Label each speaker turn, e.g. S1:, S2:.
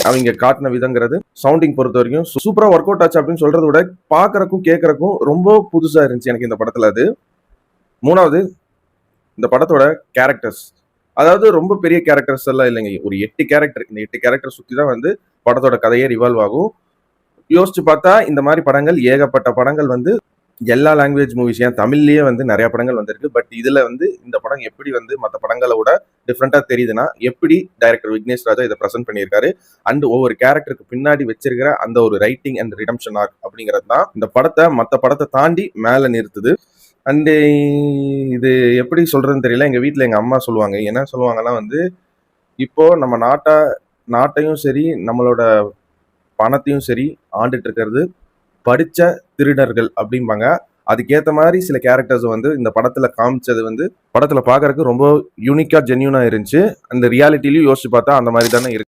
S1: அவங்க காட்டின விதங்கிறது சவுண்டிங் பொறுத்த வரைக்கும் சூப்பரா ஒர்க் அவுட் ஆச்சு அப்படின்னு சொல்றதை விட பாக்குறக்கும் கேட்கறக்கும் ரொம்ப புதுசா இருந்துச்சு எனக்கு இந்த படத்துல. அது மூணாவது, இந்த படத்தோட கேரக்டர்ஸ். அதாவது ரொம்ப பெரிய கேரக்டர்ஸ் எல்லாம் இல்லைங்க, ஒரு 8 கேரக்டர். இந்த 8 கேரக்டர் சுத்தி தான் வந்து படத்தோட கதையே ரிவால்வ் ஆகும். யோசிச்சு பார்த்தா இந்த மாதிரி படங்கள் ஏகப்பட்ட படங்கள் வந்து எல்லா லாங்குவேஜ் மூவிஸ், ஏன் தமிழ்லயே வந்து நிறைய படங்கள் வந்திருக்கு. பட் இதுல வந்து இந்த படம் எப்படி வந்து மற்ற படங்களை விட டிஃப்ரெண்டா தெரியுதுன்னா, எப்படி டைரக்டர் விக்னேஷ் ராஜா இதை ப்ரெசென்ட் பண்ணியிருக்காரு அண்ட் ஒவ்வொரு கேரக்டருக்கு பின்னாடி வச்சிருக்கிற அந்த ஒரு ரைட்டிங் அண்ட் ரிடம்ஷன் ஆர்க் அப்படிங்கிறது தான் இந்த படத்தை மற்ற படத்தை தாண்டி மேல நிறுத்துது. அண்டு இது எப்படி சொல்றதுன்னு தெரியல. எங்க வீட்டில் எங்க அம்மா சொல்லுவாங்க, என்ன சொல்லுவாங்கன்னா வந்து, இப்போ நம்ம நாட்டையும் சரி நம்மளோட பணத்தையும் சரி ஆண்டுட்டு இருக்கிறது படிச்ச திருடர்கள் அப்படிம்பாங்க. அதுக்கேற்ற மாதிரி சில கேரக்டர்ஸ் வந்து இந்த படத்துல காமிச்சது வந்து படத்துல பாக்குறதுக்கு ரொம்ப யூனிக்கா ஜென்யூனா இருந்துச்சு. அந்த ரியாலிட்டிலையும் யோசிச்சு பார்த்தா அந்த மாதிரி தானே இருக்கு.